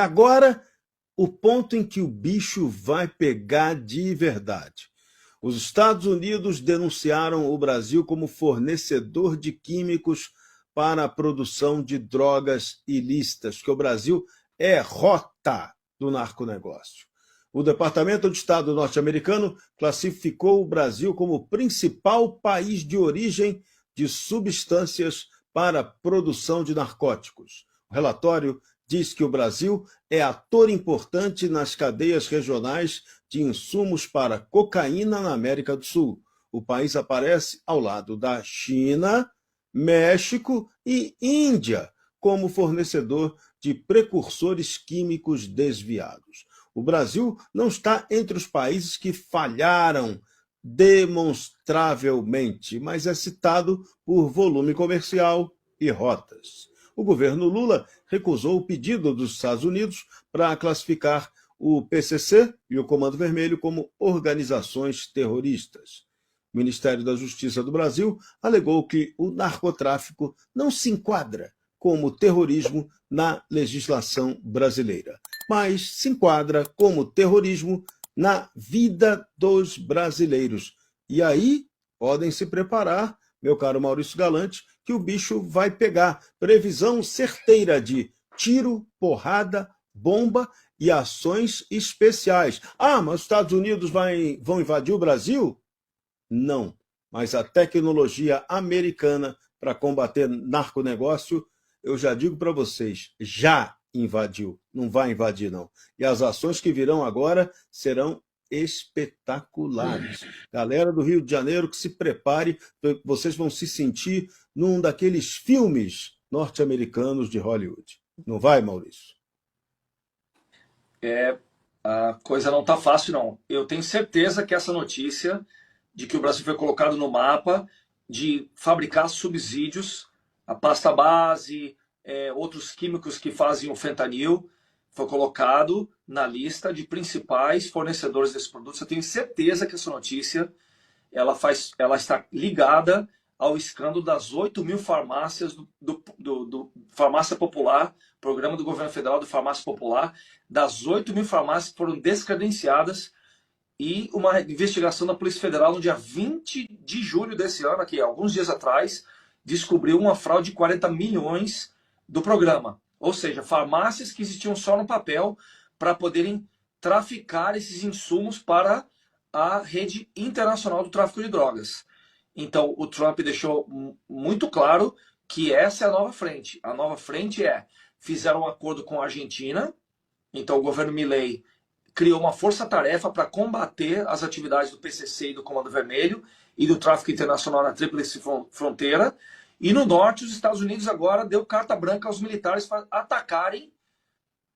agora, o ponto em que o bicho vai pegar de verdade. Os Estados Unidos denunciaram o Brasil como fornecedor de químicos para a produção de drogas ilícitas, que o Brasil é rota do narconegócio. O Departamento de Estado norte-americano classificou o Brasil como o principal país de origem de substâncias para a produção de narcóticos. O relatório diz que o Brasil é ator importante nas cadeias regionais de insumos para cocaína na América do Sul. O país aparece ao lado da China, México e Índia como fornecedor de precursores químicos desviados. O Brasil não está entre os países que falharam demonstravelmente, mas é citado por volume comercial e rotas. O governo Lula recusou o pedido dos Estados Unidos para classificar o PCC e o Comando Vermelho como organizações terroristas. O Ministério da Justiça do Brasil alegou que o narcotráfico não se enquadra como terrorismo na legislação brasileira, mas se enquadra como terrorismo na vida dos brasileiros. E aí podem se preparar, meu caro Maurício Galante, que o bicho vai pegar. Previsão certeira de tiro, porrada, bomba e ações especiais. Ah, mas os Estados Unidos vão invadir o Brasil? Não, mas a tecnologia americana para combater narconegócio, eu já digo para vocês, já invadiu, não vai invadir não. E as ações que virão agora serão espetaculares. Galera do Rio de Janeiro, que se prepare, vocês vão se sentir num daqueles filmes norte-americanos de Hollywood. Não vai, Maurício? A coisa não está fácil, não. Eu tenho certeza que essa notícia de que o Brasil foi colocado no mapa de fabricar subsídios, a pasta base, outros químicos que fazem o fentanil, foi colocado na lista de principais fornecedores desses produtos. Eu tenho certeza que essa notícia ela está ligada ao escândalo das 8.000 farmácias do Farmácia Popular, programa do governo federal do Farmácia Popular, das 8.000 farmácias que foram descredenciadas, e uma investigação da Polícia Federal no dia 20 de julho desse ano, aqui, alguns dias atrás, descobriu uma fraude de 40 milhões do programa. Ou seja, farmácias que existiam só no papel para poderem traficar esses insumos para a rede internacional do tráfico de drogas. Então, o Trump deixou muito claro que essa é a nova frente. A nova frente fizeram um acordo com a Argentina, então o governo Milei criou uma força-tarefa para combater as atividades do PCC e do Comando Vermelho e do tráfico internacional na Tríplice Fronteira. E no norte, os Estados Unidos agora deu carta branca aos militares para atacarem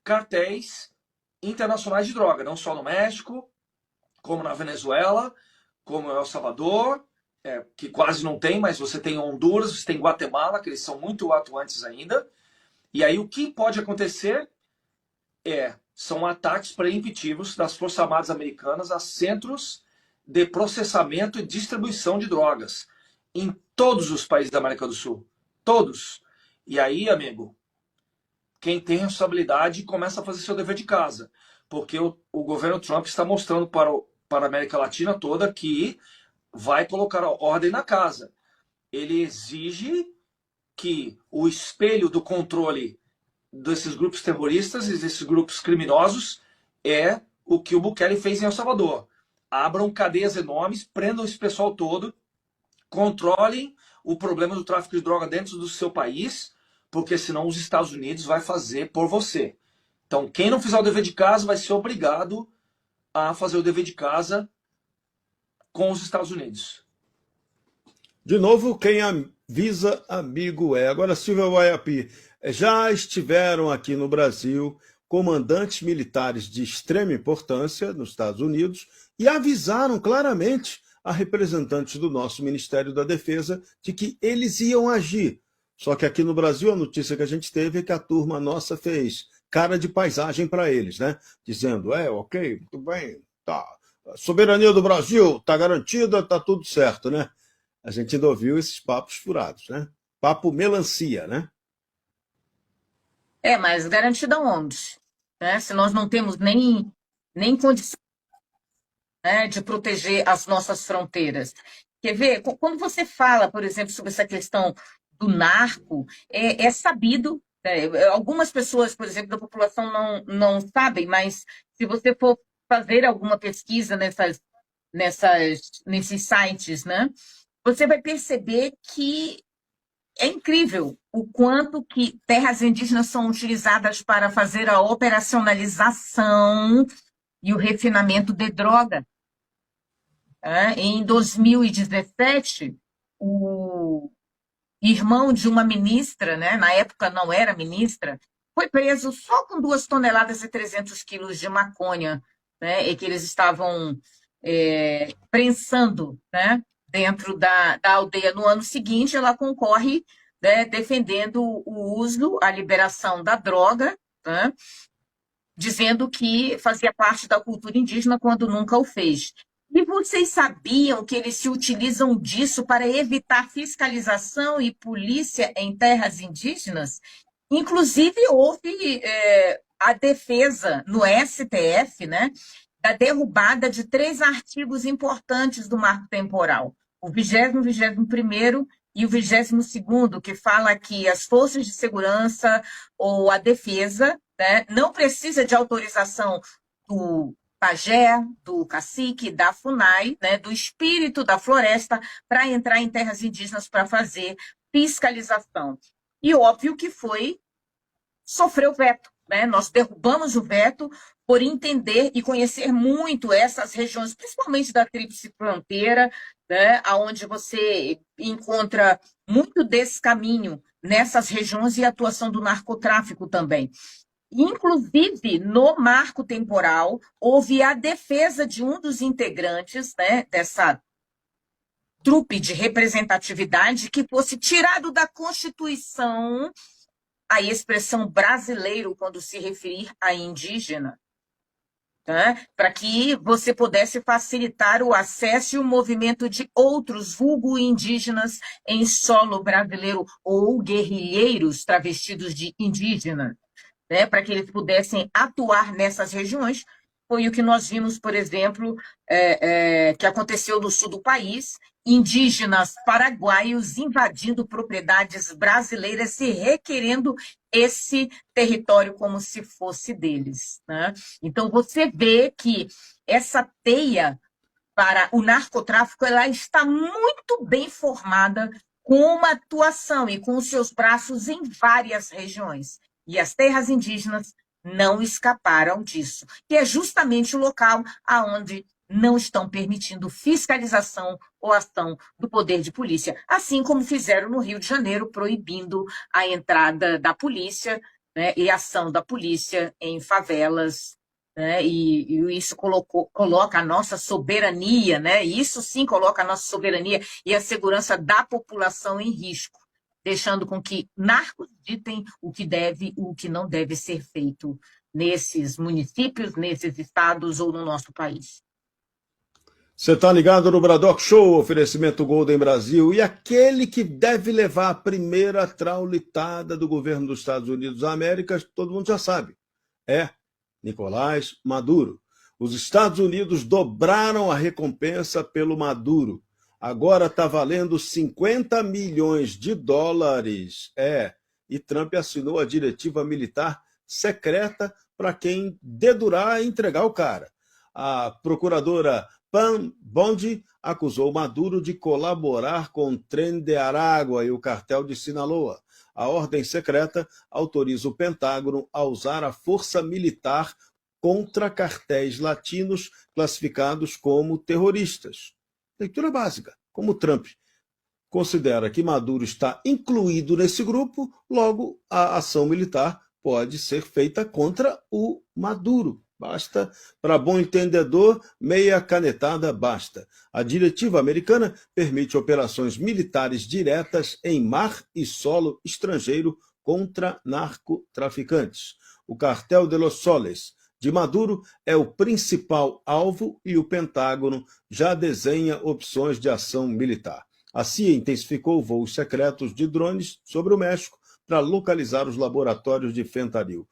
cartéis internacionais de droga, não só no México, como na Venezuela, como El Salvador, que quase não tem, mas você tem Honduras, você tem Guatemala, que eles são muito atuantes ainda. E aí o que pode acontecer são ataques preemptivos das Forças Armadas Americanas a centros de processamento e distribuição de drogas em todos os países da América do Sul. Todos. E aí, amigo, quem tem responsabilidade começa a fazer seu dever de casa. Porque o governo Trump está mostrando para a América Latina toda que vai colocar a ordem na casa. Ele exige que o espelho do controle desses grupos terroristas e desses grupos criminosos é o que o Bukele fez em El Salvador. Abram cadeias enormes, prendam esse pessoal todo, controlem o problema do tráfico de droga dentro do seu país, porque senão os Estados Unidos vai fazer por você. Então, quem não fizer o dever de casa vai ser obrigado a fazer o dever de casa com os Estados Unidos. De novo, quem avisa, amigo é. Agora, Silvia Waiapi, já estiveram aqui no Brasil comandantes militares de extrema importância nos Estados Unidos e avisaram claramente a representantes do nosso Ministério da Defesa de que eles iam agir. Só que aqui no Brasil a notícia que a gente teve é que a turma nossa fez cara de paisagem para eles, né? Dizendo, ok, tudo bem, tá. A soberania do Brasil está garantida, está tudo certo, né? A gente ainda ouviu esses papos furados, né? Papo melancia, né? Mas garantido aonde? né, se nós não temos nem condição, né, de proteger as nossas fronteiras. Quer ver? Quando você fala, por exemplo, sobre essa questão do narco, é sabido, né, algumas pessoas, por exemplo, da população não sabem, mas se você for fazer alguma pesquisa nesses sites, né, você vai perceber que é incrível o quanto que terras indígenas são utilizadas para fazer a operacionalização e o refinamento de droga. Em 2017, o irmão de uma ministra, né, na época não era ministra, foi preso só com 2 toneladas e 300 quilos de maconha, né, e que eles estavam prensando, né, dentro da aldeia. No ano seguinte, ela concorre, né, defendendo o uso, a liberação da droga, né, dizendo que fazia parte da cultura indígena quando nunca o fez. E vocês sabiam que eles se utilizam disso para evitar fiscalização e polícia em terras indígenas? Inclusive, houve a defesa no STF, né, da derrubada de 3 artigos importantes do marco temporal. O 20º, 21º e o 22º, que fala que as forças de segurança ou a defesa, né, não precisa de autorização do pajé, do cacique, da FUNAI, né, do espírito da floresta, para entrar em terras indígenas para fazer fiscalização. E óbvio que sofreu veto, né? Nós derrubamos o veto por entender e conhecer muito essas regiões, principalmente da Tríplice Fronteira, né, onde você encontra muito desse caminho nessas regiões e a atuação do narcotráfico também. Inclusive, no marco temporal, houve a defesa de um dos integrantes, né, dessa trupe de representatividade que fosse tirado da Constituição a expressão brasileiro quando se referir a indígena, tá? Para que você pudesse facilitar o acesso e o movimento de outros vulgo indígenas em solo brasileiro ou guerrilheiros travestidos de indígena, né, para que eles pudessem atuar nessas regiões. Foi o que nós vimos, por exemplo, que aconteceu no sul do país, indígenas paraguaios invadindo propriedades brasileiras e requerendo esse território como se fosse deles, né? Então, você vê que essa teia para o narcotráfico ela está muito bem formada, com uma atuação e com os seus braços em várias regiões. E as terras indígenas não escaparam disso, que é justamente o local aonde não estão permitindo fiscalização ou ação do poder de polícia, assim como fizeram no Rio de Janeiro, proibindo a entrada da polícia, né, e a ação da polícia em favelas, né, e isso coloca a nossa soberania, né, isso sim coloca a nossa soberania e a segurança da população em risco, deixando com que narcos ditem o que deve e o que não deve ser feito nesses municípios, nesses estados ou no nosso país. Você está ligado no Bradock Show, oferecimento Golden Brasil, e aquele que deve levar a primeira traulitada do governo dos Estados Unidos da América, todo mundo já sabe, é Nicolás Maduro. Os Estados Unidos dobraram a recompensa pelo Maduro. Agora está valendo 50 milhões de dólares. E Trump assinou a diretiva militar secreta para quem dedurar e entregar o cara. A procuradora Pam Bondi acusou Maduro de colaborar com o Tren de Aragua e o cartel de Sinaloa. A ordem secreta autoriza o Pentágono a usar a força militar contra cartéis latinos classificados como terroristas. Leitura básica. Como Trump considera que Maduro está incluído nesse grupo, logo a ação militar pode ser feita contra o Maduro. Basta, para bom entendedor, meia canetada basta. A diretiva americana permite operações militares diretas em mar e solo estrangeiro contra narcotraficantes. O Cartel de los Soles de Maduro é o principal alvo e o Pentágono já desenha opções de ação militar. A CIA intensificou voos secretos de drones sobre o México para localizar os laboratórios de fentanil.